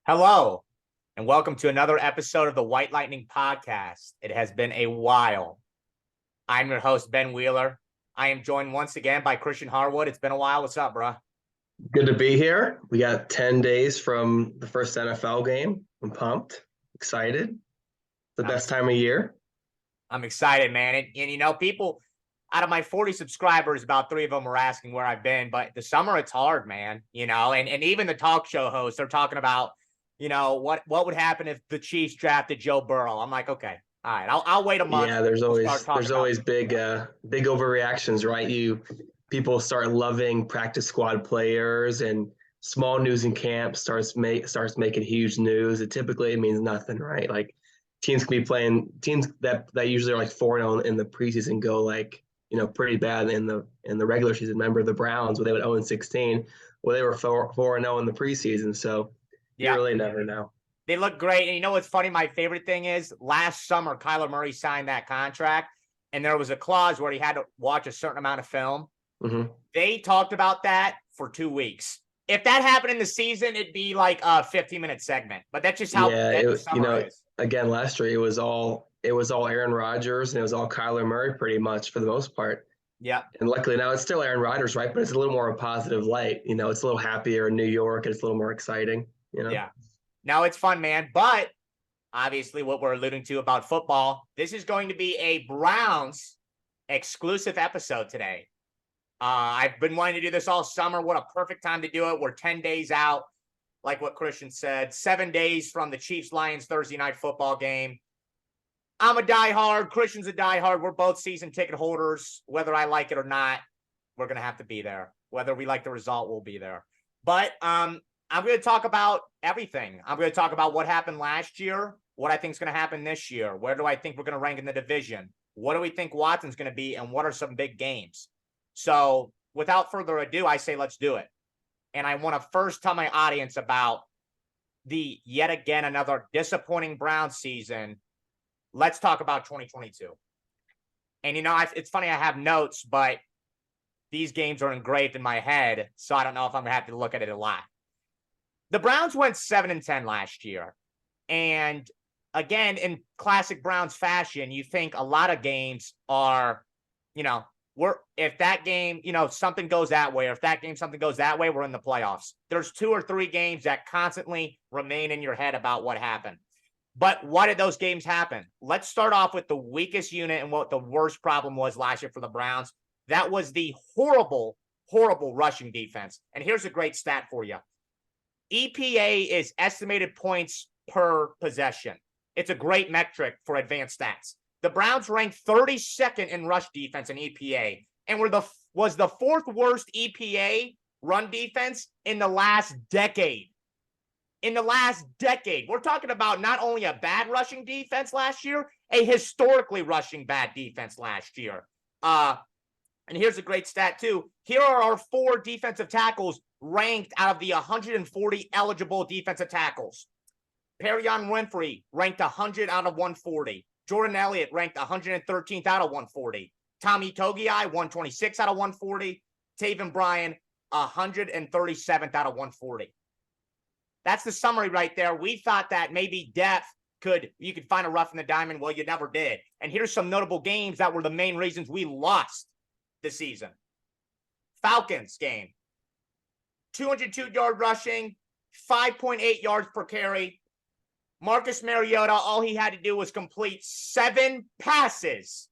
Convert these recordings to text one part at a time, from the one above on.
Hello, and welcome to another episode of the White Lightning Podcast. It has been a while. I'm your host, Ben Wheeler. I am joined once again by Christian Harwood. It's been a while. What's up, bro? Good to be here. We got 10 days from the first NFL game. I'm pumped, excited. The I'm, best time of year. I'm excited, man. And people, out of my 40 subscribers, about 3 of them are asking where I've been. But the summer, it's hard, man. And even the talk show hosts, they're talking about, what would happen if the Chiefs drafted Joe Burrow. I'm like, okay, all right, I'll wait a month. Yeah, there's We'll start always talking there's about always big overreactions, right? People start loving practice squad players, and small news in camp starts making huge news. It typically means nothing, right? Like teams can be playing teams that usually are like 4-0 in the preseason go like pretty bad in the regular season. Remember the Browns where they would 0-16, well they were 4-0 in the preseason. So you Yeah. really never know. They look great. And you know what's funny? My favorite thing is last summer, Kyler Murray signed that contract, and there was a clause where he had to watch a certain amount of film. Mm-hmm. They talked about that for 2 weeks. If that happened in the season, it'd be like a 15-minute segment. But that's just how the summer is. Again, last year it was all Aaron Rodgers and it was all Kyler Murray pretty much for the most part. Yeah. And luckily now it's still Aaron Rodgers, right? But it's a little more a positive light. It's a little happier in New York and it's a little more exciting. Yeah. Now it's fun, man. But obviously what we're alluding to about football, this is going to be a Browns exclusive episode today. I've been wanting to do this all summer. What a perfect time to do it. We're 10 days out, like what Christian said, 7 days from the Chiefs-Lions Thursday night football game. I'm a diehard. Christian's a diehard. We're both season ticket holders. Whether I like it or not, we're going to have to be there. Whether we like the result, we'll be there. But I'm going to talk about everything. I'm going to talk about what happened last year, what I think is going to happen this year. Where do I think we're going to rank in the division? What do we think Watson's going to be? And what are some big games? So without further ado, I say let's do it. And I want to first tell my audience about the yet again another disappointing Browns season. Let's talk about 2022. And it's funny, I have notes, but these games are engraved in my head, so I don't know if I'm going to have to look at it a lot. The Browns went 7-10 last year. And again, in classic Browns fashion, you think a lot of games are, if that game, something goes that way, or if that game, something goes that way, we're in the playoffs. There's 2 or 3 games that constantly remain in your head about what happened. But why did those games happen? Let's start off with the weakest unit and what the worst problem was last year for the Browns. That was the horrible, horrible rushing defense. And here's a great stat for you. EPA is estimated points per possession. It's a great metric for advanced stats. The Browns ranked 32nd in rush defense in EPA and was the 4th worst EPA run defense in the last decade. In the last decade, we're talking about not only a bad rushing defense last year, a historically rushing bad defense last year. And here's a great stat too. Here are our 4 defensive tackles ranked out of the 140 eligible defensive tackles. Perion Winfrey ranked 100 out of 140. Jordan Elliott ranked 113th out of 140. Tommy Togiai, 126 out of 140. Taven Bryan, 137th out of 140. That's the summary right there. We thought that maybe depth you could find a rough in the diamond. Well, you never did. And here's some notable games that were the main reasons we lost this season. Falcons game. 202-yard rushing, 5.8 yards per carry. Marcus Mariota, all he had to do was complete 7 passes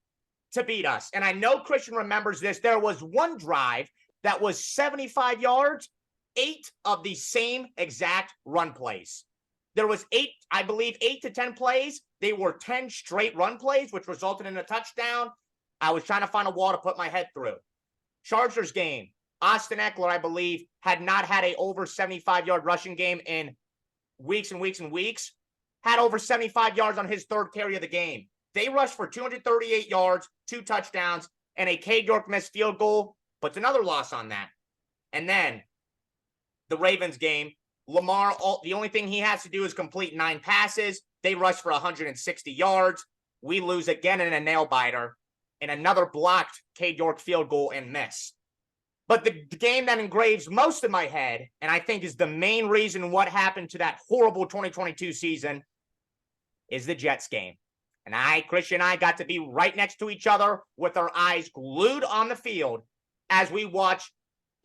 to beat us. And I know Christian remembers this. There was one drive that was 75 yards, 8 of the same exact run plays. There was 8 to 10 plays. They were 10 straight run plays, which resulted in a touchdown. I was trying to find a wall to put my head through. Chargers game. Austin Eckler, I believe, had not had a over 75-yard rushing game in weeks and weeks and weeks. Had over 75 yards on his 3rd carry of the game. They rushed for 238 yards, 2 touchdowns, and a Cade York missed field goal. Puts another loss on that. And then the Ravens game, Lamar, the only thing he has to do is complete 9 passes. They rush for 160 yards. We lose again in a nail biter. And another blocked Cade York field goal and miss. But the game that engraves most in my head, and I think is the main reason what happened to that horrible 2022 season, is the Jets game. And Christian and I got to be right next to each other with our eyes glued on the field as we watch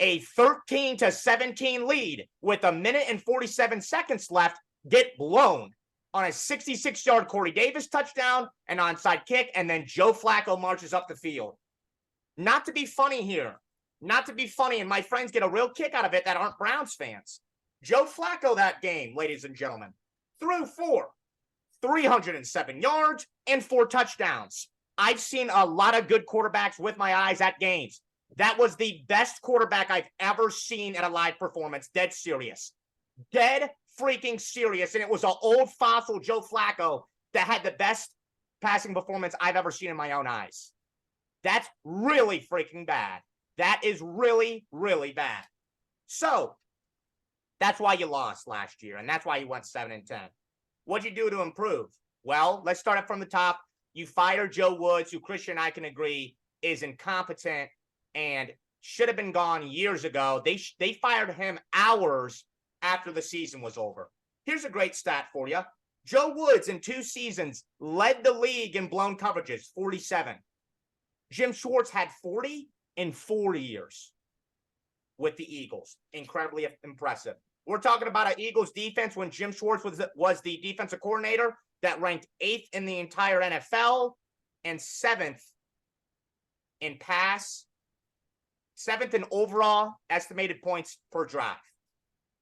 a 13-17 lead with 1:47 left get blown on a 66-yard Corey Davis touchdown, an onside kick, and then Joe Flacco marches up the field. Not to be funny here, not to be funny, and my friends get a real kick out of it that aren't Browns fans. Joe Flacco that game, ladies and gentlemen, threw 307 yards and 4 touchdowns. I've seen a lot of good quarterbacks with my eyes at games. That was the best quarterback I've ever seen at a live performance. Dead serious. Dead freaking serious. And it was an old fossil Joe Flacco that had the best passing performance I've ever seen in my own eyes. That's really freaking bad. That is really, really bad. So that's why you lost last year. And that's why you went 7-10. What'd you do to improve? Well, let's start it from the top. You fired Joe Woods, who Christian and I can agree is incompetent and should have been gone years ago. They fired him hours after the season was over. Here's a great stat for you. Joe Woods in 2 seasons led the league in blown coverages, 47. Jim Schwartz had 40 in 4 years with the Eagles. Incredibly impressive. We're talking about an Eagles defense when Jim Schwartz was the defensive coordinator that ranked 8th in the entire NFL and 7th in pass, 7th in overall estimated points per drive.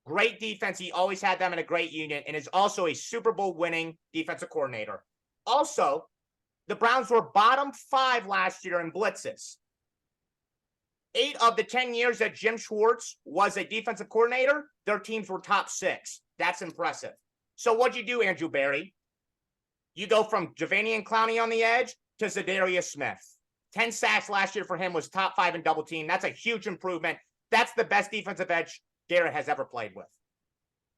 Great defense. He always had them in a great unit and is also a Super Bowl winning defensive coordinator. Also, the Browns were bottom 5 last year in blitzes. 8 of the 10 years that Jim Schwartz was a defensive coordinator, their teams were top 6. That's impressive. So what'd you do, Andrew Berry? You go from Javanian Clowney on the edge to Zadarius Smith. 10 sacks last year for him, was top 5 in double team. That's a huge improvement. That's the best defensive edge Garrett has ever played with.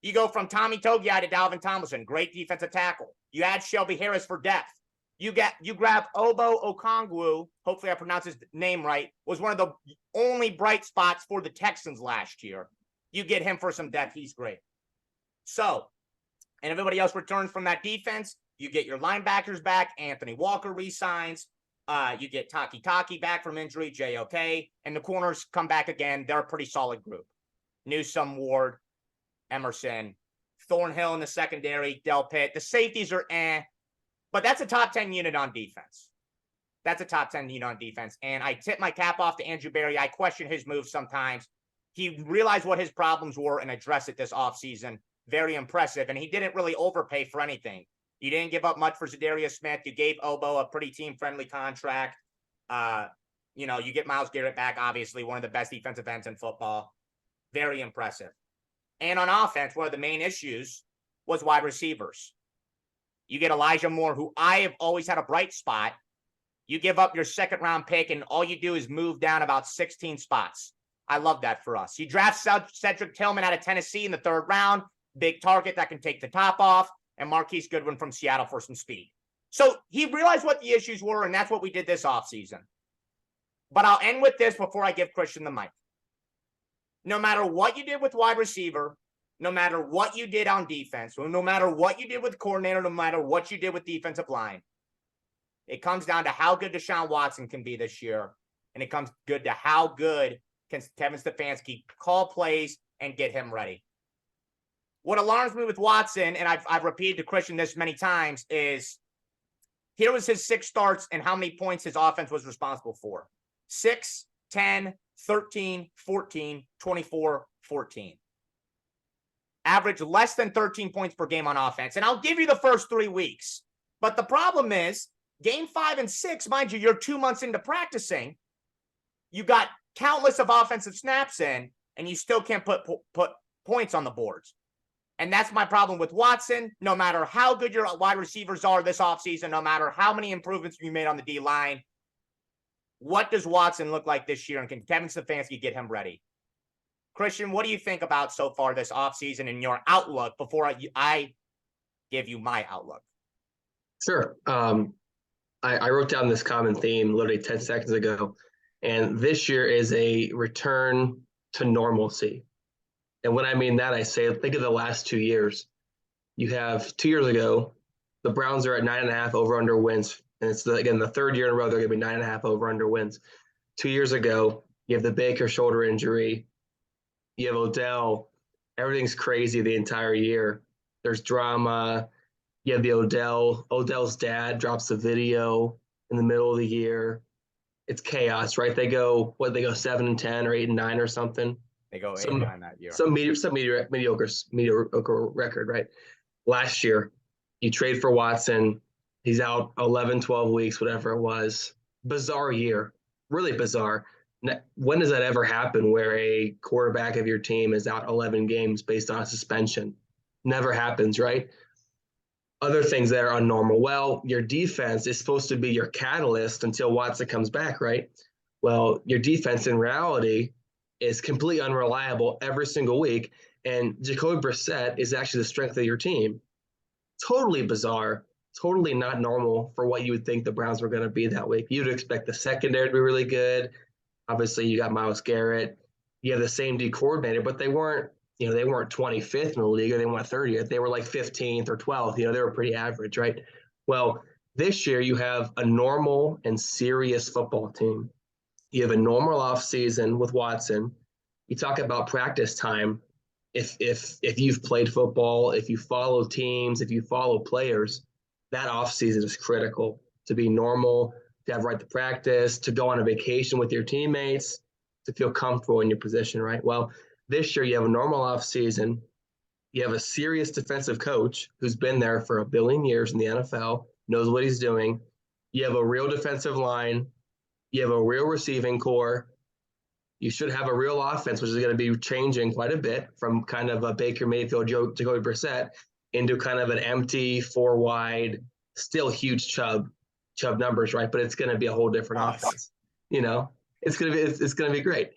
You go from Tommy Togiai to Dalvin Tomlinson, great defensive tackle. You add Shelby Harris for depth. You grab Obo Okongwu, hopefully I pronounce his name right, was one of the only bright spots for the Texans last year. You get him for some depth, he's great. So, and everybody else returns from that defense. You get your linebackers back. Anthony Walker resigns. You get Taki back from injury, JOK, and the corners come back again. They're a pretty solid group. Newsome, Ward, Emerson, Thornhill in the secondary, Del Pitt. The safeties are but that's a top 10 unit on defense. That's a top 10 unit on defense. And I tip my cap off to Andrew Berry. I question his moves sometimes. He realized what his problems were and addressed it this offseason. Very impressive. And he didn't really overpay for anything. You didn't give up much for Zadarius Smith. You gave Obo a pretty team-friendly contract. You get Myles Garrett back, obviously, one of the best defensive ends in football. Very impressive. And on offense, one of the main issues was wide receivers. You get Elijah Moore, who I have always had a bright spot. You give up your 2nd-round pick, and all you do is move down about 16 spots. I love that for us. You draft Cedric Tillman out of Tennessee in the 3rd round, big target that can take the top off, and Marquise Goodwin from Seattle for some speed. So he realized what the issues were, and that's what we did this offseason. But I'll end with this before I give Christian the mic. No matter what you did with wide receiver, no matter what you did on defense, no matter what you did with coordinator, no matter what you did with defensive line, it comes down to how good Deshaun Watson can be this year, and it comes good to how good can Kevin Stefanski call plays and get him ready. What alarms me with Watson, and I've repeated to Christian this many times, is here was his 6 starts and how many points his offense was responsible for. 6, 10, 13, 14, 24, 14. Average less than 13 points per game on offense. And I'll give you the first 3 weeks. But the problem is, game 5 and 6, mind you, you're 2 months into practicing. You got countless of offensive snaps in, and you still can't put points on the boards. And that's my problem with Watson. No matter how good your wide receivers are this offseason, no matter how many improvements you made on the D-line, what does Watson look like this year? And can Kevin Stefanski get him ready? Christian, what do you think about so far this offseason and your outlook before I give you my outlook? Sure. I wrote down this common theme literally 10 seconds ago. And this year is a return to normalcy. And when I mean that, I say, think of the last 2 years. You have 2 years ago, the Browns are at 9.5 over/under wins. And it's, again, the third year in a row they're going to be 9.5 over/under wins. 2 years ago, you have the Baker shoulder injury. You have Odell. Everything's crazy the entire year. There's drama. You have the Odell's dad drops a video in the middle of the year. It's chaos, right? They go 7-10 or 8-9 or something. They go 8 Some 9 that year. some mediocre record, right? Last year, you trade for Watson. He's out 11, 12 weeks, whatever it was. Bizarre year, really bizarre. When does that ever happen where a quarterback of your team is out 11 games based on a suspension? Never happens, right? Other things that are unnormal. Well, your defense is supposed to be your catalyst until Watson comes back, right? Well, your defense in reality is completely unreliable every single week. And Jacoby Brissett is actually the strength of your team. Totally bizarre, totally not normal for what you would think the Browns were going to be that week. You'd expect the secondary to be really good. Obviously, you got Myles Garrett. You have the same D coordinator, but they weren't 25th in the league or they weren't 30th. They were like 15th or 12th. They were pretty average, right? Well, this year you have a normal and serious football team. You have a normal offseason with Watson. You talk about practice time. If you've played football, if you follow teams, if you follow players, that offseason is critical to be normal, to have right to practice, to go on a vacation with your teammates, to feel comfortable in your position, right? Well, this year you have a normal offseason. You have a serious defensive coach who's been there for a billion years in the NFL, knows what he's doing. You have a real defensive line. You have a real receiving core. You should have a real offense, which is going to be changing quite a bit from kind of a Baker Mayfield, Jacoby Brissett into kind of an empty, four wide, still huge Chubb numbers, right? But it's going to be a whole different offense. It's going to be great.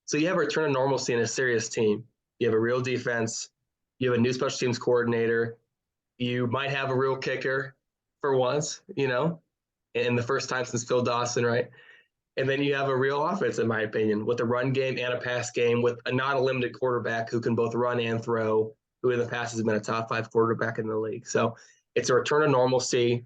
So you have a return of normalcy in a serious team. You have a real defense. You have a new special teams coordinator. You might have a real kicker for once, in the first time since Phil Dawson, right? And then you have a real offense, in my opinion, with a run game and a pass game, with a not a limited quarterback who can both run and throw, who in the past has been a top 5 quarterback in the league. So it's a return of normalcy.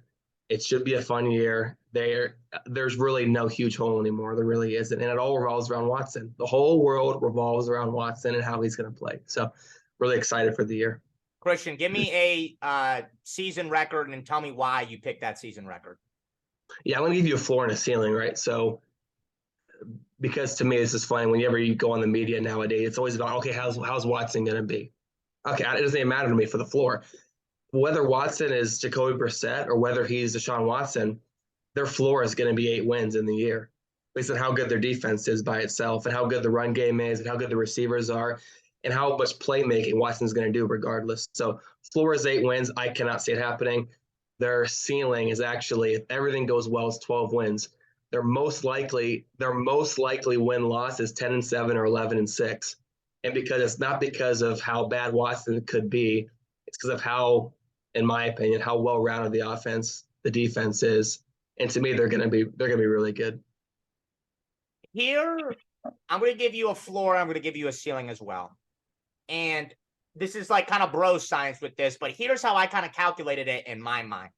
It should be a fun year. There's really no huge hole anymore. There really isn't. And it all revolves around Watson. The whole world revolves around Watson and how he's going to play. So really excited for the year. Christian, give me a season record and tell me why you picked that season record. Yeah, I'm going to give you a floor and a ceiling, right? So because to me, this is funny. Whenever you go on the media nowadays, it's always about, okay, how's Watson going to be? Okay, it doesn't even matter to me for the floor. Whether Watson is Jacoby Brissett or whether he's Deshaun Watson, their floor is going to be 8 wins in the year based on how good their defense is by itself and how good the run game is and how good the receivers are and how much playmaking Watson's going to do regardless. So floor is 8 wins. I cannot see it happening. Their ceiling is actually, if everything goes well, it's 12 wins. Their most likely win-loss is 10-7 or 11-6. And because it's not because of how bad Watson could be, it's because of how, in my opinion, how well-rounded the offense, the defense is. And to me, they're gonna be really good. Here, I'm gonna give you a floor, I'm gonna give you a ceiling as well. And this is like kind of bro science with this, but here's how I kind of calculated it in my mind.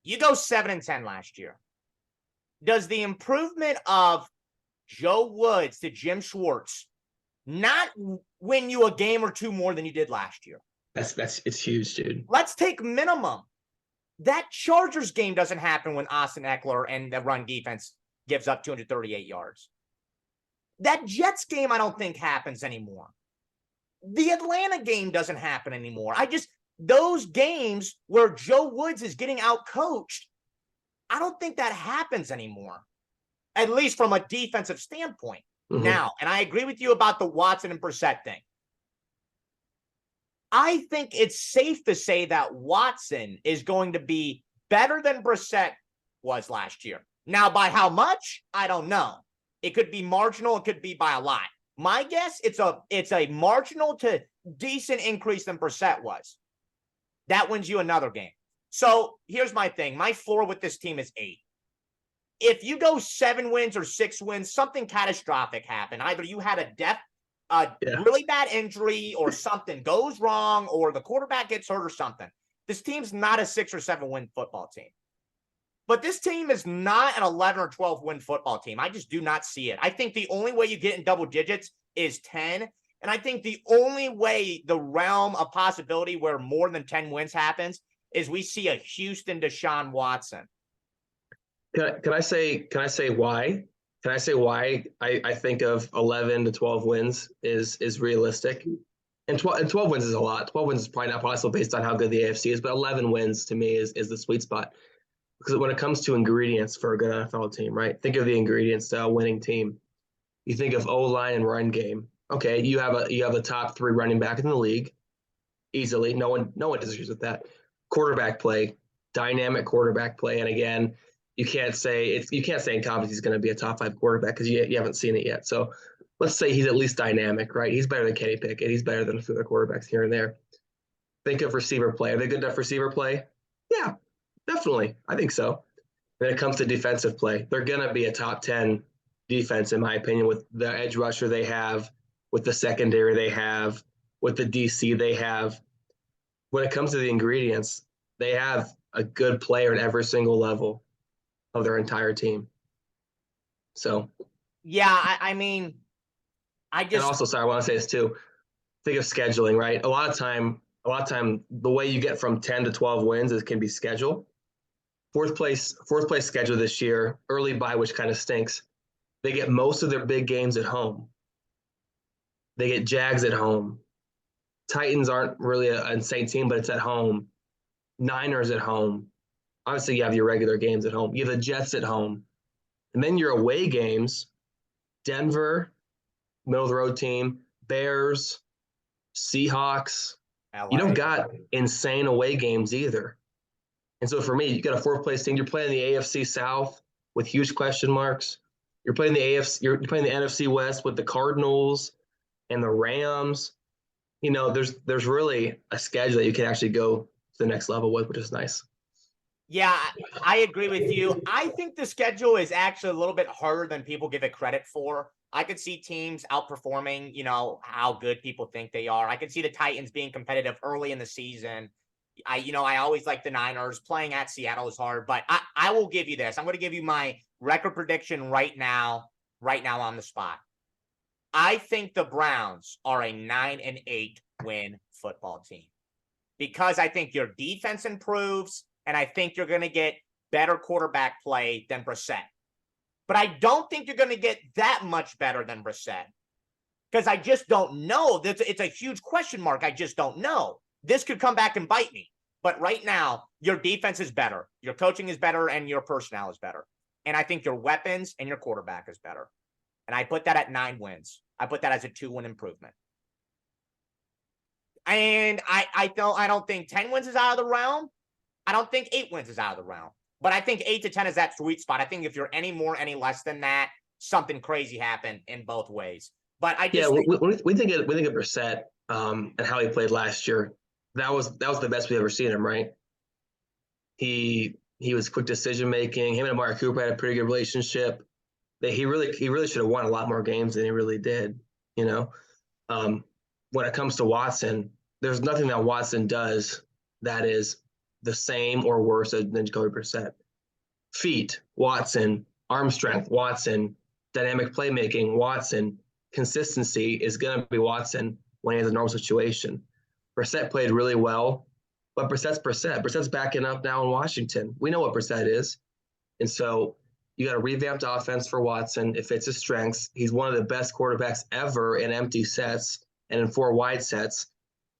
You go 7-10 last year. Does the improvement of Joe Woods to Jim Schwartz not win you a game or two more than you did last year? It's huge, dude. Let's take minimum. That Chargers game doesn't happen when Austin Eckler and the run defense gives up 238 yards. That Jets game I don't think happens anymore. The Atlanta game doesn't happen anymore. Those games where Joe Woods is getting out-coached, I don't think that happens anymore, at least from a defensive standpoint. Mm-hmm. Now, and I agree with you about the Watson and Brissett thing. I think it's safe to say that Watson is going to be better than Brissett was last year. Now, by how much? I don't know. It could be marginal. It could be by a lot. My guess, it's a marginal to decent increase than Brissett was. That wins you another game. So here's my thing. My floor with this team is 8. if you go 7 wins or 6 wins, something catastrophic happened. Either you had a really bad injury, or something goes wrong, or the quarterback gets hurt or something. This team's not a 6 or 7 win football team. But this team is not an 11 or 12 win football team. I just do not see it. I think the only way you get in double digits is 10. And I think the only way, the realm of possibility where more than 10 wins happens, is we see a Houston Deshaun Watson. Can I say why? Can I say why I think of 11 to 12 wins is realistic? And 12 wins is a lot. 12 wins is probably not possible based on how good the AFC is, but 11 wins to me is the sweet spot. Because when it comes to ingredients for a good NFL team, right? Think of the ingredients to a winning team. You think of O-line and run game. Okay, you have a top 3 running back in the league, easily. No one disagrees with that. Quarterback play, dynamic quarterback play, and again, you can't say in confidence he's going to be a top 5 quarterback because you haven't seen it yet. So let's say he's at least dynamic, right? He's better than Kenny Pickett. He's better than a few other quarterbacks here and there. Think of receiver play. Are they good enough receiver play? Yeah, definitely. I think so. When it comes to defensive play, they're going to be a top 10 defense, in my opinion, with the edge rusher they have, with the secondary they have, with the DC they have. When it comes to the ingredients, they have a good player at every single level of their entire team. So, yeah, I mean, and also, sorry, I want to say this too. Think of scheduling, right? A lot of time, the way you get from 10 to 12 wins is can be schedule. Fourth place schedule this year, early bye, which kind of stinks. They get most of their big games at home. They get Jags at home. Titans aren't really an insane team, but it's at home. Niners at home. Obviously, you have your regular games at home. You have the Jets at home. And then your away games, Denver, middle of the road team, Bears, Seahawks. LA. You don't got insane away games either. And so for me, you got a 4th place team. You're playing the AFC South with huge question marks. You're playing the AFC. You're playing the NFC West with the Cardinals and the Rams. You know, there's really a schedule that you can actually go to the next level with, which is nice. Yeah, I agree with you. I think the schedule is actually a little bit harder than people give it credit for. I could see teams outperforming, how good people think they are. I could see the Titans being competitive early in the season. I always like the Niners. Playing at Seattle is hard, but I will give you this. I'm going to give you my record prediction right now on the spot. I think the Browns are a 9-8 win football team because I think your defense improves and I think you're going to get better quarterback play than Brissett. But I don't think you're going to get that much better than Brissett because I just don't know. It's a huge question mark. I just don't know. This could come back and bite me. But right now, your defense is better. Your coaching is better and your personnel is better. And I think your weapons and your quarterback is better. And I put that at 9 wins. I put that as a 2-win improvement. And I don't think 10 wins is out of the realm. I don't think 8 wins is out of the realm. But I think 8 to 10 is that sweet spot. I think if you're any more, any less than that, something crazy happened in both ways. But I just we think of Brissett and how he played last year. That was the best we've ever seen him, right? He was quick decision making. Him and Amari Cooper had a pretty good relationship. He really should have won a lot more games than he really did. When it comes to Watson, there's nothing that Watson does that is the same or worse than Jacoby Brissett. Feet, Watson. Arm strength, Watson. Dynamic playmaking, Watson. Consistency is going to be Watson when he has a normal situation. Brissett played really well, but Brissett's Brissett. Brissett's backing up now in Washington. We know what Brissett is. And so you got a revamped offense for Watson. It fits his strengths. He's one of the best quarterbacks ever in empty sets and in 4 wide sets.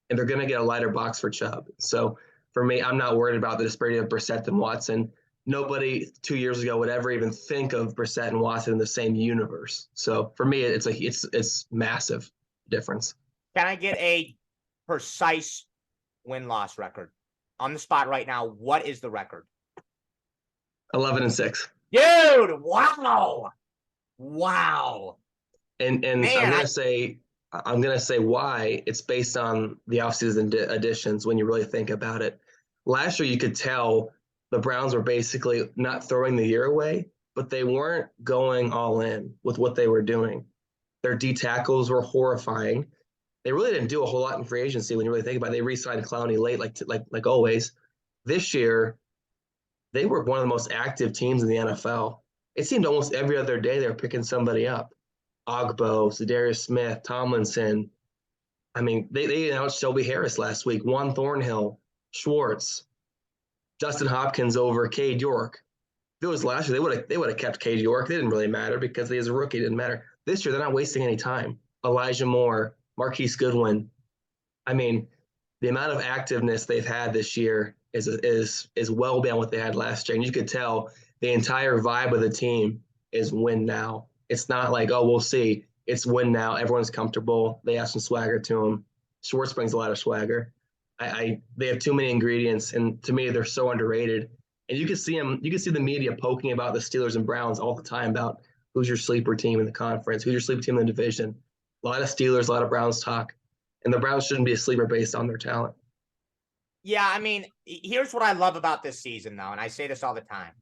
And they're going to get a lighter box for Chubb. So for me, I'm not worried about the disparity of Brissett and Watson. Nobody 2 years ago would ever even think of Brissett and Watson in the same universe. So for me, it's massive difference. Can I get a precise win-loss record on the spot right now? What is the record? 11-6. Dude, wow. And Man, I'm gonna say why it's based on the offseason additions when you really think about it. Last year, you could tell the Browns were basically not throwing the year away. but they weren't going all in with what they were doing. Their D tackles were horrifying. They really didn't do a whole lot in free agency when you really think about it. They re-signed Clowney late, like always. This year, they were one of the most active teams in the NFL. It seemed almost every other day they were picking somebody up. Ogbo, Zadarius Smith, Tomlinson. I mean, they announced Shelby Harris last week, Juan Thornhill, Schwartz, Justin Hopkins over Cade York. If it was last year, they would have kept Cade York. It didn't really matter because he was a rookie. It didn't matter. This year, they're not wasting any time. Elijah Moore, Marquise Goodwin. I mean, the amount of activeness they've had this year is well beyond what they had last year. And you could tell the entire vibe of the team is win now. It's not like, oh, we'll see. It's win now. Everyone's comfortable. They have some swagger to them. Schwartz brings a lot of swagger. They have too many ingredients, and to me, they're so underrated. And you can see them. You can see the media poking about the Steelers and Browns all the time about who's your sleeper team in the conference, who's your sleeper team in the division. A lot of Steelers, a lot of Browns talk, and the Browns shouldn't be a sleeper based on their talent. Yeah, I mean, here's what I love about this season, though, and I say this all the time.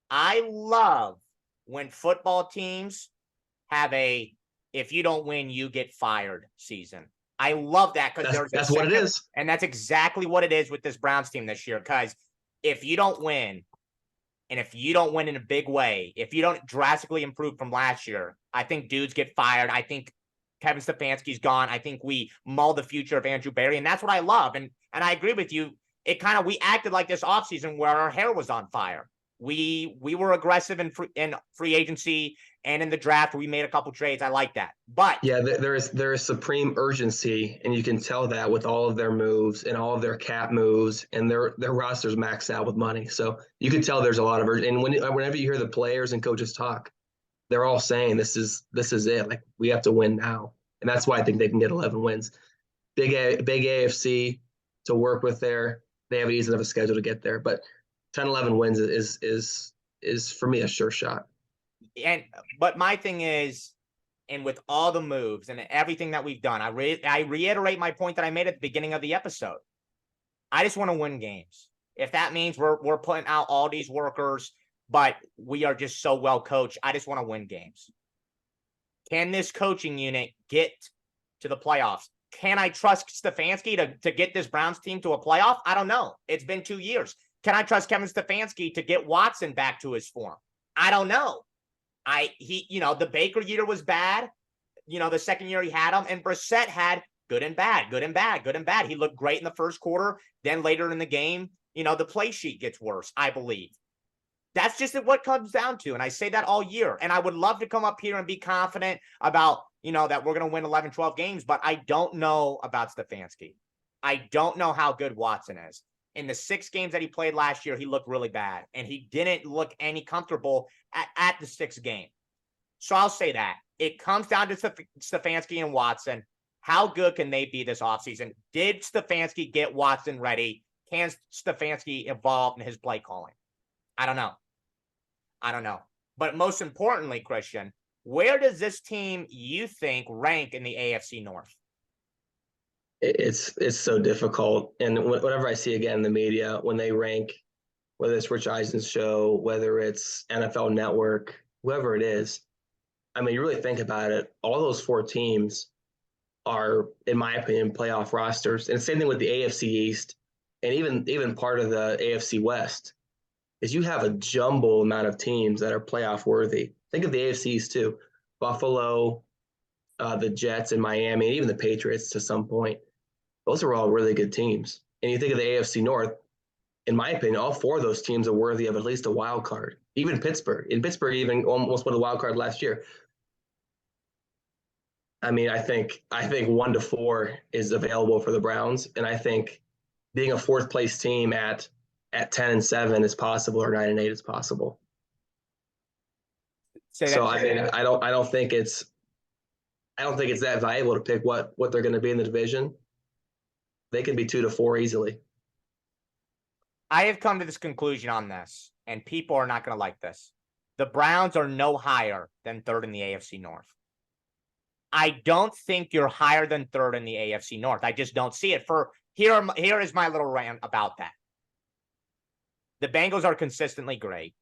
I love when football teams have a if you don't win, you get fired season. I love that because that's what it is. And that's exactly what it is with this Browns team this year. Because if you don't win, and if you don't win in a big way, if you don't drastically improve from last year, I think dudes get fired. I think Kevin Stefanski's gone. I think we mull the future of Andrew Berry, and that's what I love. And I agree with you. We acted like this offseason where our hair was on fire. We were aggressive in free agency and in the draft. We made a couple trades. I like that. But yeah, there is supreme urgency, and you can tell that with all of their moves and all of their cap moves, and their rosters maxed out with money. So you can tell there's a lot of urgency. And whenever you hear the players and coaches talk, they're all saying this is it. Like, we have to win now, and that's why I think they can get 11 wins. Big AFC to work with there. They have an easy enough schedule to get there, but 10, 11 wins is for me a sure shot. But my thing is, and with all the moves and everything that we've done, I reiterate my point that I made at the beginning of the episode. I just want to win games. If that means we're putting out all these workers, but we are just so well coached, I just want to win games. Can this coaching unit get to the playoffs? Can I trust Stefanski to get this Browns team to a playoff? I don't know. It's been 2 years. Can I trust Kevin Stefanski to get Watson back to his form? I don't know. The Baker year was bad. The second year he had him, and Brissett had good and bad, good and bad, good and bad. He looked great in the first quarter. Then later in the game, the play sheet gets worse, I believe. That's just what comes down to. And I say that all year. And I would love to come up here and be confident about, that we're going to win 11, 12 games, but I don't know about Stefanski. I don't know how good Watson is. In the 6 games that he played last year, he looked really bad, and he didn't look any comfortable at the 6th game. So I'll say that. It comes down to Stefanski and Watson. How good can they be this offseason? Did Stefanski get Watson ready? Can Stefanski evolve in his play calling? I don't know. But most importantly, Christian, where does this team, you think, rank in the AFC North? It's so difficult. And whenever I see again in the media, when they rank, whether it's Rich Eisen's show, whether it's NFL Network, whoever it is, I mean, you really think about it, all those 4 teams are, in my opinion, playoff rosters. And same thing with the AFC East and even part of the AFC West, is you have a jumble amount of teams that are playoff worthy. Think of the AFC East too. Buffalo, the Jets and Miami, and even the Patriots to some point. Those are all really good teams. And you think of the AFC North, in my opinion, all 4 of those teams are worthy of at least a wild card. Even Pittsburgh. And Pittsburgh even almost won a wild card last year. I mean, I think 1 to 4 is available for the Browns. And I think being a 4th place team at 10-7 is possible, or 9-8 is possible. So I mean, I don't think it's that valuable to pick what they're going to be in the division. They can be 2 to 4 easily. I have come to this conclusion on this, and people are not going to like this. The Browns are no higher than 3rd in the AFC North. I don't think you're higher than 3rd in the AFC North. I just don't see it. Here is my little rant about that. The Bengals are consistently great.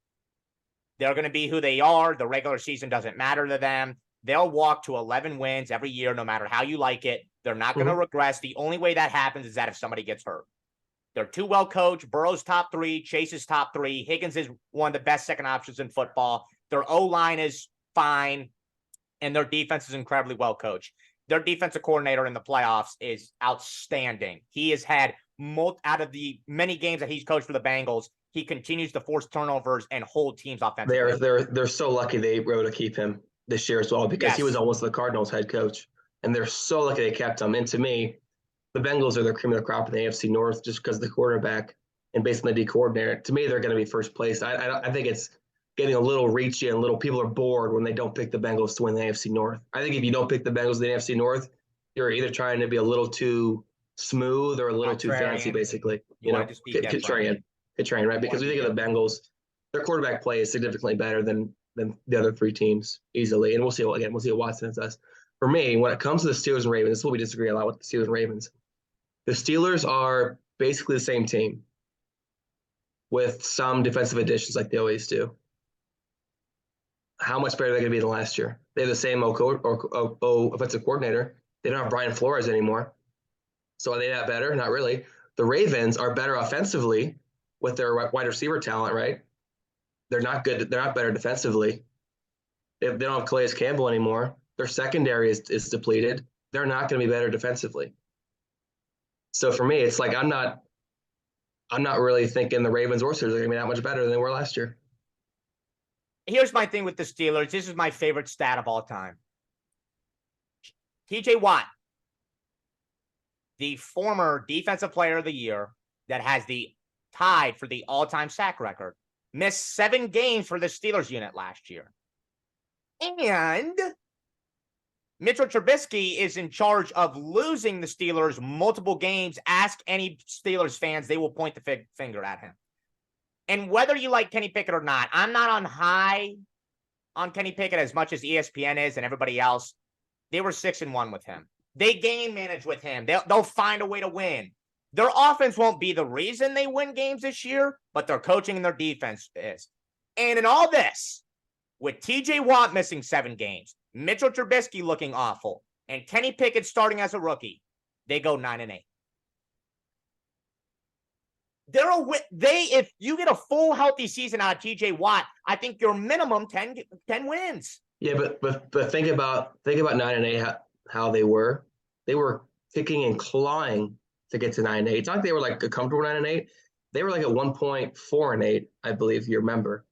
They're going to be who they are. The regular season doesn't matter to them. They'll walk to 11 wins every year, no matter how you like it. They're not going to regress. The only way that happens is that if somebody gets hurt. They're too well coached. Burrow's top 3. Chase is top 3. Higgins is one of the best second options in football. Their O-line is fine, and their defense is incredibly well coached. Their defensive coordinator in the playoffs is outstanding. He has had out of the many games that he's coached for the Bengals, he continues to force turnovers and hold teams offensively. They're so lucky they were able to keep him this year as well, because he was almost the Cardinals head coach, and they're so lucky they kept him. And to me, the Bengals are the cream of the crop in the AFC North just because of the quarterback and based on the D coordinator. To me, they're going to be first place. I think it's getting a little reachy and people are bored when they don't pick the Bengals to win the AFC North. I think if you don't pick the Bengals in the AFC North, you're either trying to be a little too smooth or a little too fancy, basically. Contrarian, right? Because we think of the Bengals, their quarterback play is significantly better than the other 3 teams easily. And we'll see what Watson does. For me, when it comes to the Steelers and Ravens, this is what we disagree a lot with the Steelers and Ravens. The Steelers are basically the same team with some defensive additions like they always do. How much better are they going to be than last year? They have the same offensive coordinator. They don't have Brian Flores anymore. So are they that better? Not really. The Ravens are better offensively with their wide receiver talent, right? They're not good. They're not better defensively. If they don't have Calais Campbell anymore, their secondary is depleted. They're not going to be better defensively. So for me, it's like I'm not really thinking the Ravens or Steelers are going to be that much better than they were last year. Here's my thing with the Steelers. This is my favorite stat of all time. TJ Watt, the former defensive player of the year that has the tied for the all-time sack record, missed 7 games for the Steelers unit last year. And Mitchell Trubisky is in charge of losing the Steelers multiple games. Ask any Steelers fans, they will point the finger at him. And whether you like Kenny Pickett or not, I'm not on high on Kenny Pickett as much as ESPN is and everybody else. They were 6-1 with him. They game manage with him. They'll find a way to win. Their offense won't be the reason they win games this year, but their coaching and their defense is. And in all this, with TJ Watt missing 7 games, Mitchell Trubisky looking awful, and Kenny Pickett starting as a rookie, they go 9-8. If you get a full healthy season out of TJ Watt, I think your minimum 10 wins. Yeah, but think about 9-8 how they were. They were kicking and clawing to get to 9-8. It's not like they were like a comfortable 9-8. They were like at 1.4-8, I believe you remember.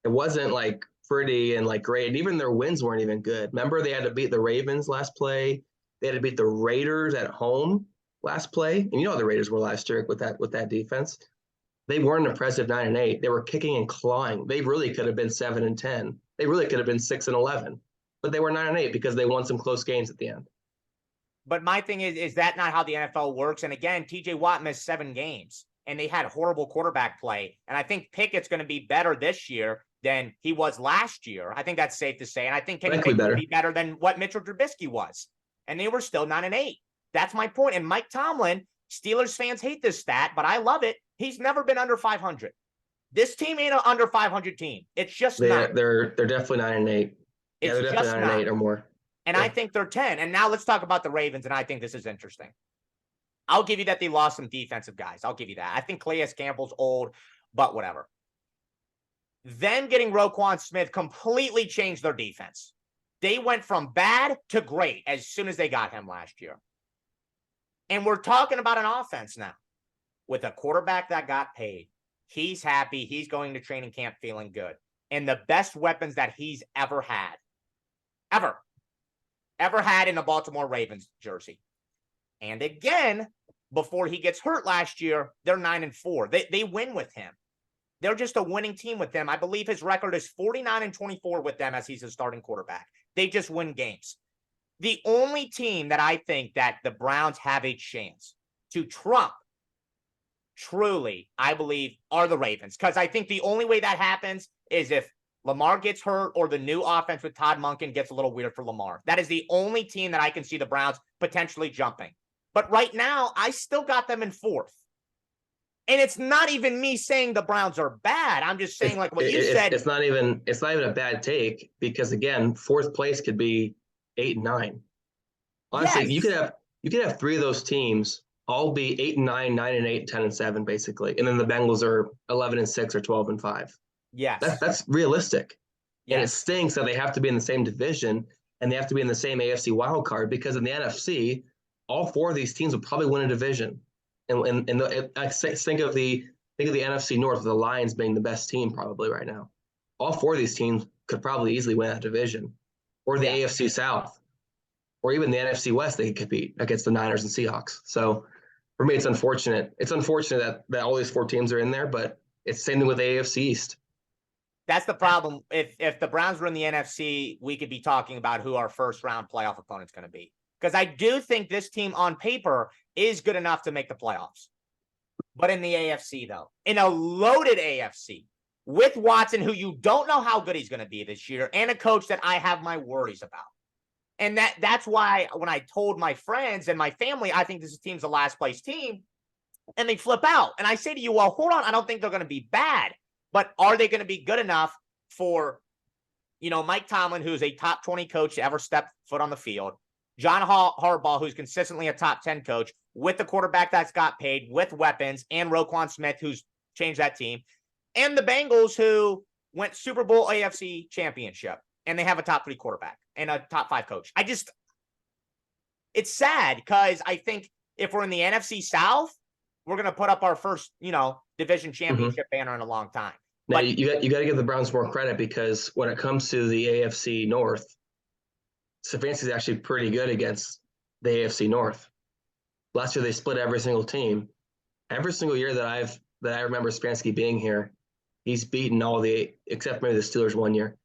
It wasn't like pretty and like great. And even their wins weren't even good. Remember, they had to beat the Ravens last play. They had to beat the Raiders at home last play. And you know how the Raiders were last year with that defense. They weren't an impressive 9-8. They were kicking and clawing. They really could have been 7-10. They really could have been 6-11. But they were 9-8 because they won some close games at the end. But my thing is that not how the NFL works? And again, TJ Watt missed 7 games, and they had horrible quarterback play. And I think Pickett's going to be better this year than he was last year. I think that's safe to say. And I think Kenny Pickett will be better than what Mitchell Trubisky was. And they were still 9-8. That's my point. And Mike Tomlin, Steelers fans hate this stat, but I love it. He's never been under 500. This team ain't an under 500 team. It's just not. They're definitely 9-8. Yeah, they're definitely 9-8 or more. And I think they're 10. And now let's talk about the Ravens, and I think this is interesting. I'll give you that they lost some defensive guys. I'll give you that. I think Calais Campbell's old, but whatever. Them getting Roquan Smith completely changed their defense. They went from bad to great as soon as they got him last year. And we're talking about an offense now with a quarterback that got paid. He's happy. He's going to training camp feeling good. And the best weapons that he's ever had. Ever had in the Baltimore Ravens jersey. And again, before he gets hurt last year, they're 9-4. They win with him. They're just a winning team with them. I believe his record is 49-24 with them as he's a starting quarterback. They just win games. The only team that I think that the Browns have a chance to trump, truly, I believe, are the Ravens. Because I think the only way that happens is if Lamar gets hurt or the new offense with Todd Monken gets a little weird for Lamar. That is the only team that I can see the Browns potentially jumping. But right now, I still got them in 4th. And it's not even me saying the Browns are bad. I'm just saying, like what you said. It's not even a bad take because again, fourth place could be 8 and 9. Honestly, Yes. you could have three of those teams all be 8 and 9, 9 and 8, 10 and 7, basically, and then the Bengals are 11 and 6 or 12 and 5. Yes. That's realistic, and it Yes. stinks that they have to be in the same division and they have to be in the same AFC wild card because in the NFC, all four of these teams will probably win a division. I think of the NFC North, the Lions being the best team probably right now. All four of these teams could probably easily win that division, or the Yeah. AFC South, or even the NFC West. They could compete against the Niners and Seahawks. So for me, it's unfortunate. It's unfortunate that all these four teams are in there, but it's the same thing with the AFC East. That's the problem. If the Browns were in the NFC, we could be talking about who our first round playoff opponent's going to be. Because I do think this team on paper is good enough to make the playoffs. But in the AFC, though, in a loaded AFC with Watson, who you don't know how good he's going to be this year, and a coach that I have my worries about. And that's why when I told my friends and my family, I think this team's a last place team, and they flip out. And I say to you, well, hold on, I don't think they're going to be bad. But are they going to be good enough for, Mike Tomlin, who's a top 20 coach to ever step foot on the field, John Harbaugh, who's consistently a top 10 coach, with the quarterback that's got paid, with weapons, and Roquan Smith, who's changed that team, and the Bengals, who went Super Bowl AFC championship, and they have a top 3 quarterback and a top 5 coach. It's sad because I think if we're in the NFC South, we're going to put up our first, division championship banner in a long time. Now, you got to give the Browns more credit because when it comes to the AFC North, Stefanski is actually pretty good against the AFC North. Last year, they split every single team. Every single year that I remember Stefanski being here, he's beaten except maybe the Steelers one year.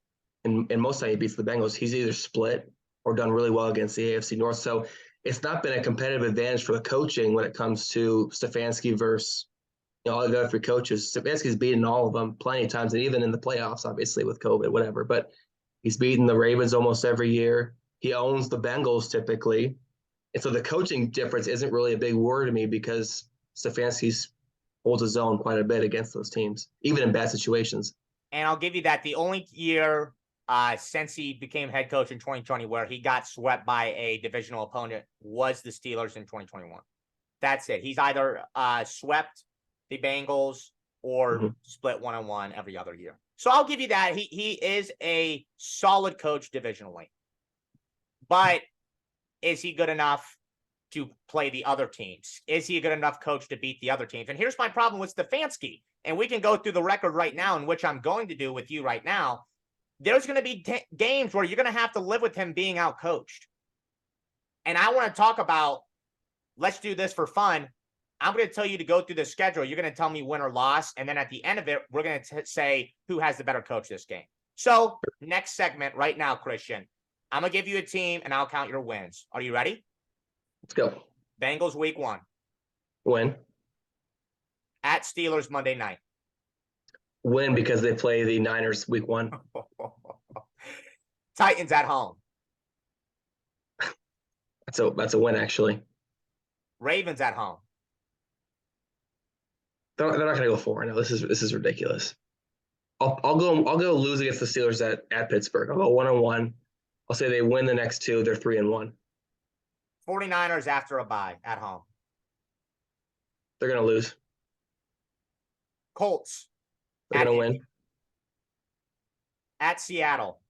And most of the time he beats the Bengals. He's either split or done really well against the AFC North. So it's not been a competitive advantage for the coaching when it comes to Stefanski versus all the other 3 coaches. Stefanski's beaten all of them plenty of times, and even in the playoffs, obviously with COVID, whatever. But he's beaten the Ravens almost every year. He owns the Bengals typically. And so the coaching difference isn't really a big word to me because Stefanski's holds his own quite a bit against those teams, even in bad situations. And I'll give you that. The only year since he became head coach in 2020 where he got swept by a divisional opponent was the Steelers in 2021. That's it. He's either swept the Bengals or split 1-1 every other year. So I'll give you that. He is a solid coach divisionally. But is he good enough to play the other teams? Is he a good enough coach to beat the other teams? And here's my problem with Stefanski. And we can go through the record right now, in which I'm going to do with you right now. There's going to be games where you're going to have to live with him being outcoached. And I want to talk about, let's do this for fun. I'm going to tell you to go through the schedule. You're going to tell me win or loss. And then at the end of it, we're going to say who has the better coach this game. So next segment right now, Christian, I'm going to give you a team and I'll count your wins. Are you ready? Let's go. Bengals week 1. Win. At Steelers Monday night. Win because they play the Niners week 1. Titans at home. That's a win, actually. Ravens at home. They're not going to go 4-0. This is ridiculous. I'll go lose against the Steelers at Pittsburgh. I'll go 1-1. I'll say they win the next 2. They're 3-1. 49ers after a bye at home. They're going to lose. Colts. They're going to win. At Seattle.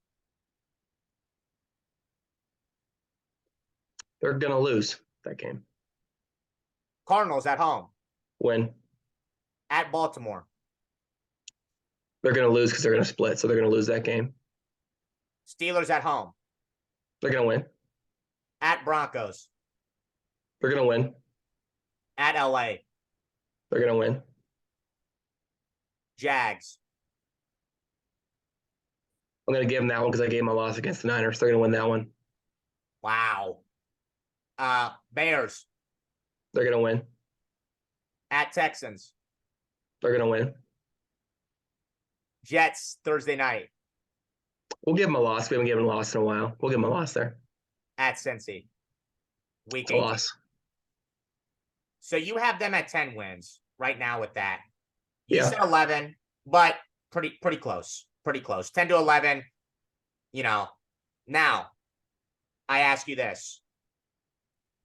They're going to lose that game. Cardinals at home. Win. At Baltimore. They're going to lose because they're going to split, so they're going to lose that game. Steelers at home. They're going to win. At Broncos. They're going to win. At LA. They're going to win. Jags. I'm going to give them that one because I gave them a loss against the Niners. They're going to win that one. Wow. Bears. They're going to win. At Texans. They're going to win. Jets Thursday night. We'll give them a loss. We haven't given a loss in a while. We'll give them a loss there. At Cincy. Week It's a loss. So you have them at 10 wins, right now with that. You Yeah. said 11, but pretty close. Pretty close. 10 to 11, you know. Now, I ask you this.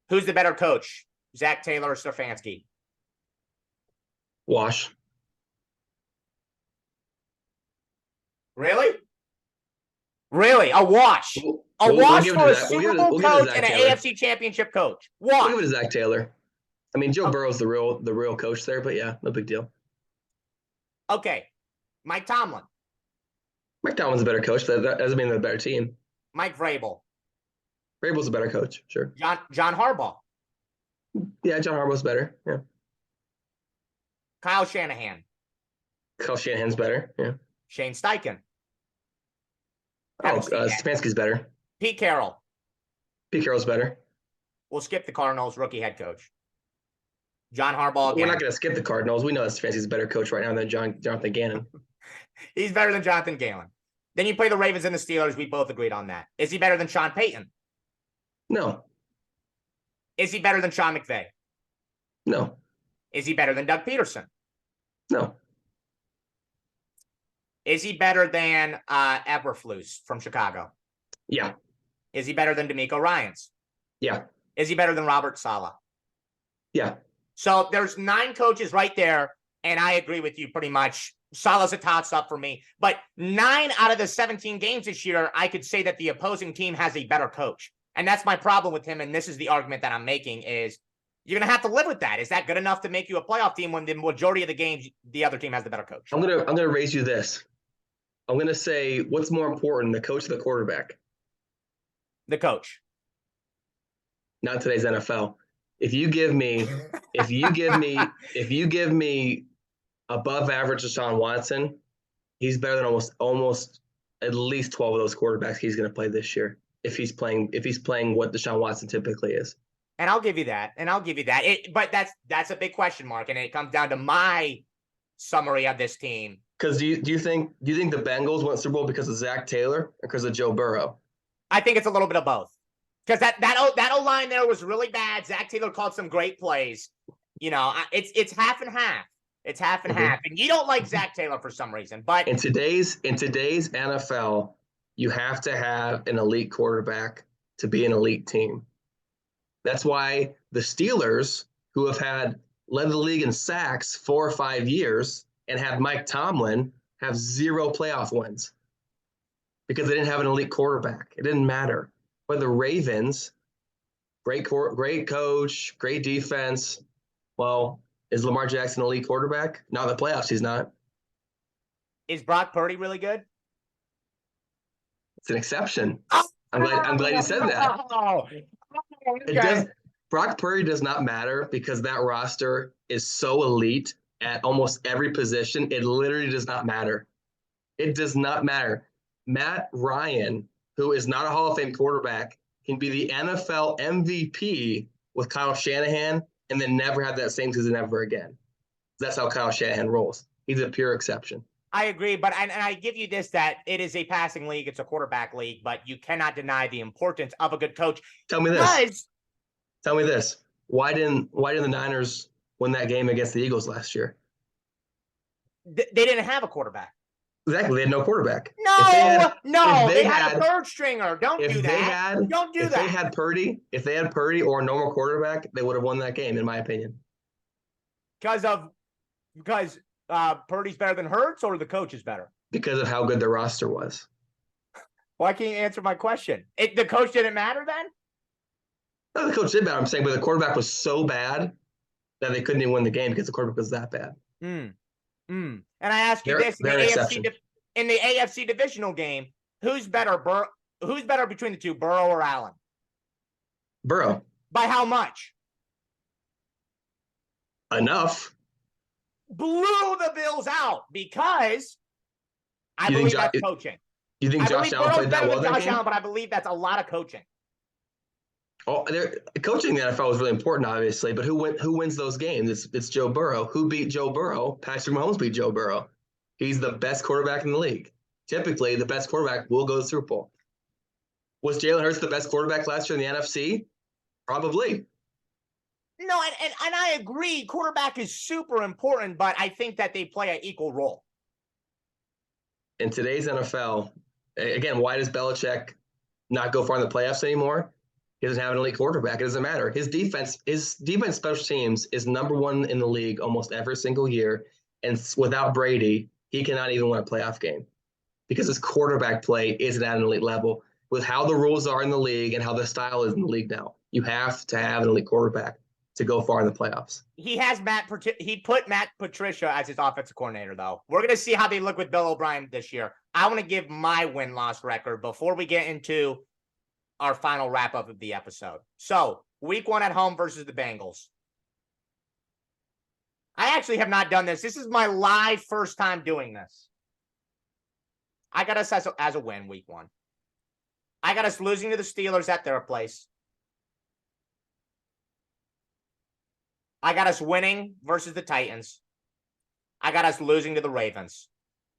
Who's the better coach, Zach Taylor or Stefanski? Wash. Really? Really? A wash. A We'll wash give it for to a Zach. Super We'll Bowl give it to coach Zach and an Taylor. AFC Championship coach. We'll Wash. give it to Zach Taylor. I mean, Joe Burrow's the real coach there, but yeah, no big deal. Okay. Mike Tomlin. Mike Tomlin's a better coach. That doesn't mean they're a better team. Mike Vrabel. Vrabel's a better coach, sure. John Harbaugh. Yeah, John Harbaugh's better. Yeah. Kyle Shanahan. Kyle Shanahan's better. Yeah. Shane Steichen. Stefanski's better. Pete Carroll. Pete Carroll's better. We'll skip the Cardinals rookie head coach. John Harbaugh again. We're not going to skip the Cardinals. We know that Stefanski's a better coach right now than Jonathan Gannon. He's better than Jonathan Gannon. Then you play the Ravens and the Steelers. We both agreed on that. Is he better than Sean Payton? No. Is he better than Sean McVay? No. Is he better than Doug Peterson? No. Is he better than Eberflus from Chicago? Yeah. Is he better than D'Amico Ryans? Yeah. Is he better than Robert Saleh? Yeah. So there's 9 coaches right there, and I agree with you pretty much. Saleh's a toss-up for me. But 9 out of the 17 games this year, I could say that the opposing team has a better coach. And that's my problem with him, and this is the argument that I'm making, is you're going to have to live with that. Is that good enough to make you a playoff team when the majority of the games, the other team has the better coach? I'm gonna raise you this. I'm going to say, what's more important, the coach or the quarterback? The coach. Not today's NFL. If you give me above average Deshaun Watson, he's better than almost at least 12 of those quarterbacks he's going to play this year. If he's playing what Deshaun Watson typically is. And I'll give you that. But that's a big question mark, and it comes down to my summary of this team. Because do you think the Bengals went Super Bowl because of Zach Taylor or because of Joe Burrow? I think it's a little bit of both. Because that O-line there was really bad. Zach Taylor called some great plays. You know, it's half and half. It's half and half. And you don't like Zach Taylor for some reason. But in today's NFL, you have to have an elite quarterback to be an elite team. That's why the Steelers, who have led the league in sacks 4 or 5 years and have Mike Tomlin, have 0 playoff wins because they didn't have an elite quarterback. It didn't matter. But the Ravens, great coach, great defense. Well, is Lamar Jackson an elite quarterback? Not in the playoffs, he's not. Is Brock Purdy really good? It's an exception. I'm glad you said that. Brock Purdy does not matter because that roster is so elite at almost every position. It literally does not matter. It does not matter. Matt Ryan, who is not a Hall of Fame quarterback, can be the NFL MVP with Kyle Shanahan and then never have that same season ever again. That's how Kyle Shanahan rolls. He's a pure exception. I agree, but I give you this, that it is a passing league. It's a quarterback league, but you cannot deny the importance of a good coach. Tell me this. Why didn't the Niners win that game against the Eagles last year? They didn't have a quarterback. Exactly. They had no quarterback. They had a third stringer. Don't do that. If they had Purdy or a normal quarterback, they would have won that game, in my opinion. Because Purdy's better than Hurts, or the coach is better? Because of how good the roster was. Why can't you answer my question? The coach didn't matter then? No, the coach did matter. I'm saying, but the quarterback was so bad that they couldn't even win the game because the quarterback was that bad. And I ask you this: in the AFC divisional game, who's better between the two, Burrow or Allen? Burrow. By how much? Enough. Blew the Bills out because I believe that's coaching. You think Josh Allen played that well that game? Allen, but I believe that's a lot of coaching. Oh, coaching in the NFL is really important, obviously. But who wins those games? It's Joe Burrow. Who beat Joe Burrow? Patrick Mahomes beat Joe Burrow. He's the best quarterback in the league. Typically, the best quarterback will go to the Super Bowl. Was Jalen Hurts the best quarterback last year in the NFC? Probably. No, and I agree. Quarterback is super important, but I think that they play an equal role. In today's NFL, again, why does Belichick not go far in the playoffs anymore? He doesn't have an elite quarterback. It doesn't matter. His defense special teams is number one in the league almost every single year. And without Brady, he cannot even win a playoff game because his quarterback play isn't at an elite level. With how the rules are in the league and how the style is in the league now, you have to have an elite quarterback to go far in the playoffs. He put Matt Patricia as his offensive coordinator, though. We're going to see how they look with Bill O'Brien this year. I want to give my win-loss record before we get into our final wrap-up of the episode. So, week 1 at home versus the Bengals. I actually have not done this. This is my live first time doing this. I got us as a win week 1. I got us losing to the Steelers at their place. I got us winning versus the Titans. I got us losing to the Ravens.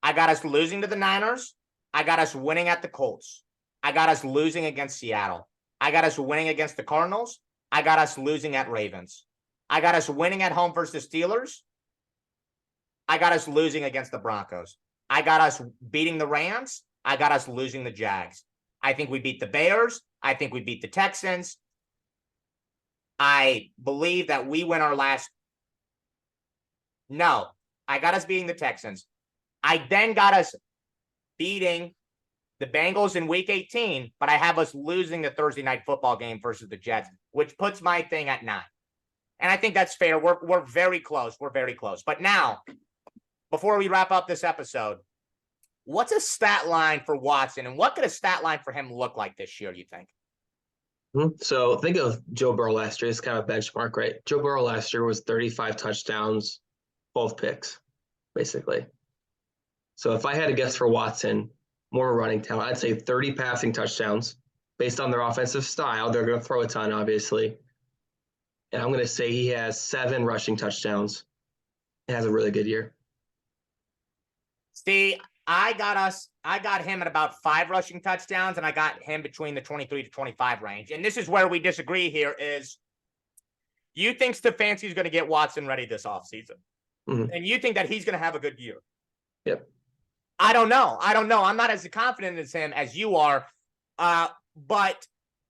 I got us losing to the Niners. I got us winning at the Colts. I got us losing against Seattle. I got us winning against the Cardinals. I got us losing at Ravens. I got us winning at home versus the Steelers. I got us losing against the Broncos. I got us beating the Rams. I got us losing the Jags. I think we beat the Bears. I think we beat the Texans. I believe that we win our last. No, I got us beating the Texans. I then got us beating the Bengals in week 18, but I have us losing the Thursday night football game versus the Jets, which puts my thing at 9. And I think that's fair. We're very close. We're very close. But now, before we wrap up this episode, what's a stat line for Watson, and what could a stat line for him look like this year, you think? So think of Joe Burrow last year. It's kind of a benchmark, right? Joe Burrow last year was 35 touchdowns, 12 picks, basically. So if I had to guess for Watson, more running talent, I'd say 30 passing touchdowns. Based on their offensive style, they're going to throw a ton, obviously. And I'm going to say he has 7 rushing touchdowns and has a really good year. See, I got him at about 5 rushing touchdowns, and I got him between the 23 to 25 range. And this is where we disagree here is you think Stefanski is going to get Watson ready this offseason. Mm-hmm. And you think that he's going to have a good year. Yep. I don't know. I'm not as confident as him as you are. But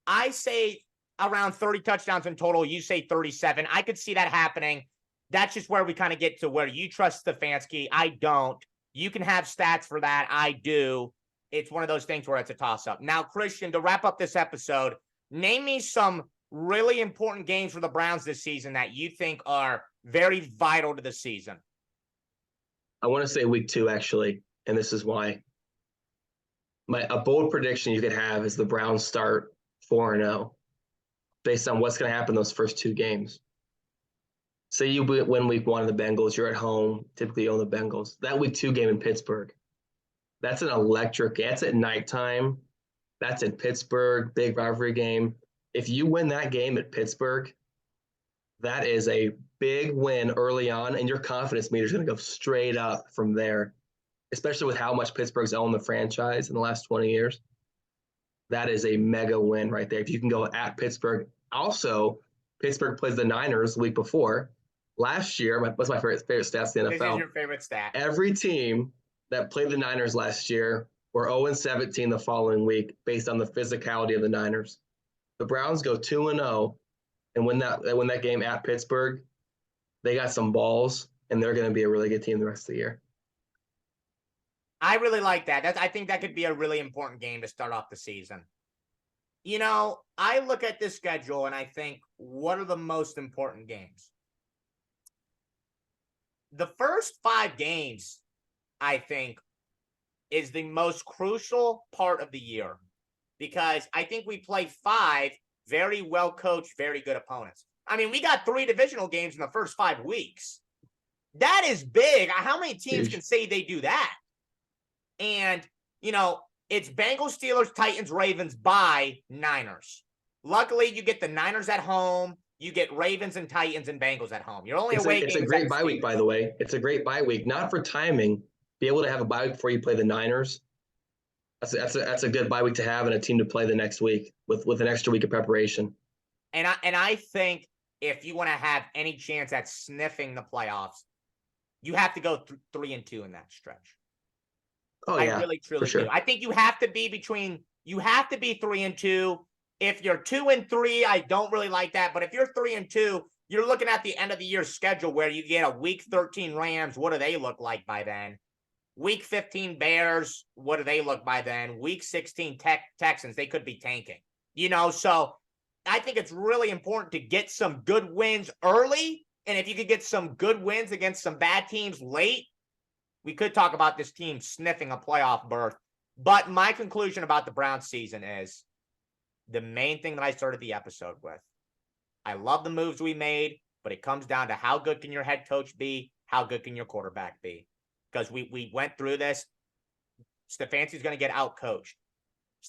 I say around 30 touchdowns in total. You say 37. I could see that happening. That's just where we kind of get to where you trust Stefanski. I don't. You can have stats for that. I do. It's one of those things where it's a toss-up. Now, Christian, to wrap up this episode, name me some really important games for the Browns this season that you think are very vital to the season. I want to say week 2, actually, and this is why. A bold prediction you could have is the Browns start 4-0 based on what's going to happen those first 2 games. Say you win week 1 of the Bengals, you're at home, typically you own the Bengals. That week 2 game in Pittsburgh, that's an electric game. That's at nighttime. That's in Pittsburgh, big rivalry game. If you win that game at Pittsburgh, that is a big win early on, and your confidence meter is going to go straight up from there, especially with how much Pittsburgh's owned the franchise in the last 20 years. That is a mega win right there. If you can go at Pittsburgh. Also, Pittsburgh plays the Niners the week before. Last year, what's my favorite stats in the NFL? This is your favorite stat. Every team that played the Niners last year were 0-17 the following week based on the physicality of the Niners. The Browns go 2-0 and win that game at Pittsburgh. They got some balls, and they're going to be a really good team the rest of the year. I really like that. I think that could be a really important game to start off the season. You know, I look at this schedule and I think, what are the most important games? The first 5 games, I think, is the most crucial part of the year because I think we play 5 very well-coached, very good opponents. I mean, we got 3 divisional games in the first 5 weeks. That is big. How many teams can say they do that? And, you know, it's Bengals, Steelers, Titans, Ravens, bye, Niners. Luckily, you get the Niners at home. You get Ravens and Titans and Bengals at home. You're only away. It's a great bye week, by the way. It's a great bye week. Not for timing. Be able to have a bye week before you play the Niners. That's a good bye week to have and a team to play the next week with an extra week of preparation. And I think if you want to have any chance at sniffing the playoffs, you have to go 3-2 in that stretch. Oh yeah, I really for truly sure. do. I think you have to be 3-2. If you're 2-3, I don't really like that. But if you're 3-2, you're looking at the end of the year schedule where you get a week 13 Rams. What do they look like by then? Week 15 Bears. What do they look by then? Week 16 Texans. They could be tanking. So I think it's really important to get some good wins early. And if you could get some good wins against some bad teams late, we could talk about this team sniffing a playoff berth. But my conclusion about the Browns season is the main thing that I started the episode with. I love the moves we made, but it comes down to how good can your head coach be? How good can your quarterback be? Because we went through this. Stefanski's going to get out-coached.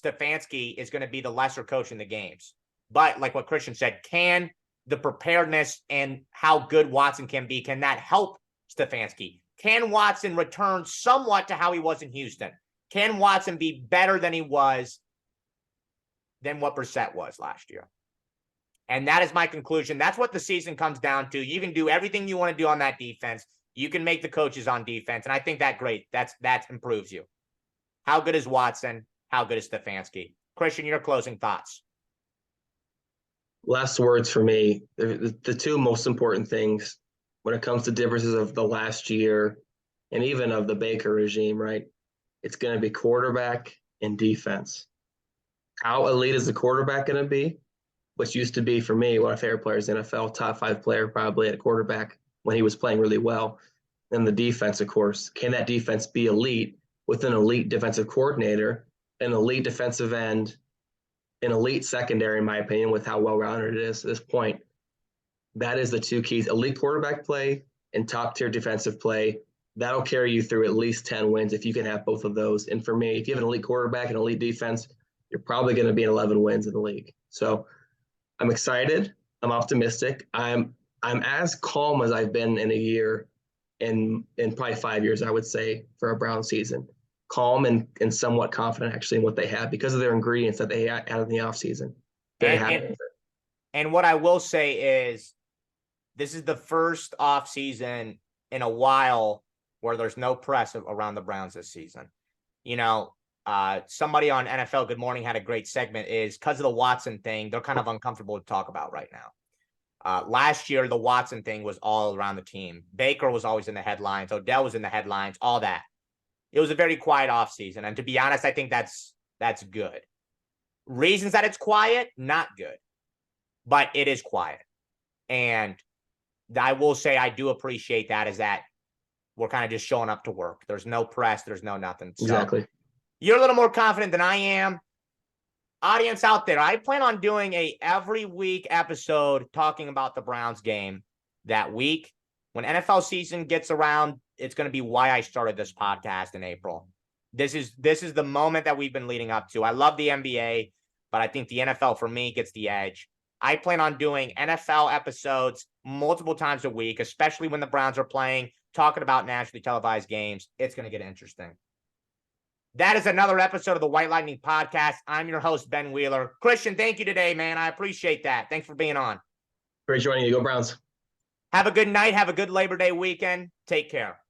Stefanski is going to be the lesser coach in the games. But like what Christian said, can the preparedness and how good Watson can be, can that help Stefanski? Can Watson return somewhat to how he was in Houston? Can Watson be better than he was than what Brissett was last year? And that is my conclusion. That's what the season comes down to. You can do everything you want to do on that defense. You can make the coaches on defense. And I think that improves you. How good is Watson? How good is Stefanski? Christian, your closing thoughts. Last words for me. The two most important things when it comes to differences of the last year and even of the Baker regime, right? It's going to be quarterback and defense. How elite is the quarterback going to be? Which used to be, for me, one of my favorite players in the NFL, top 5 player probably at quarterback when he was playing really well. And the defense, of course. Can that defense be elite with an elite defensive coordinator, an elite defensive end, an elite secondary, in my opinion, with how well-rounded it is at this point? That is the two keys: elite quarterback play and top-tier defensive play. That'll carry you through at least 10 wins if you can have both of those. And for me, if you have an elite quarterback and elite defense, you're probably going to be in 11 wins in the league. So I'm excited. I'm optimistic. I'm as calm as I've been in a year, in probably 5 years, I would say, for a Brown season. Calm and somewhat confident, actually, in what they have because of their ingredients that they added in the offseason. Very happy with it. And what I will say is this is the first offseason in a while where there's no press around the Browns this season. Somebody on NFL Good Morning had a great segment, is because of the Watson thing, they're kind of uncomfortable to talk about right now. Last year, the Watson thing was all around the team. Baker was always in the headlines. Odell was in the headlines, all that. It was a very quiet offseason. And to be honest, I think that's good. Reasons that it's quiet, not good. But it is quiet. And I will say I do appreciate that, is that we're kind of just showing up to work. There's no press. There's no nothing. So exactly. You're a little more confident than I am. Audience out there, I plan on doing a every week episode talking about the Browns game that week. When NFL season gets around, it's going to be why I started this podcast in April. This is the moment that we've been leading up to. I love the NBA, but I think the NFL for me gets the edge. I plan on doing NFL episodes multiple times a week, especially when the Browns are playing, talking about nationally televised games. It's going to get interesting. That is another episode of the White Lightning Podcast. I'm your host, Ben Wheeler. Christian, thank you today, man. I appreciate that. Thanks for being on. Great joining you. Go Browns. Have a good night. Have a good Labor Day weekend. Take care.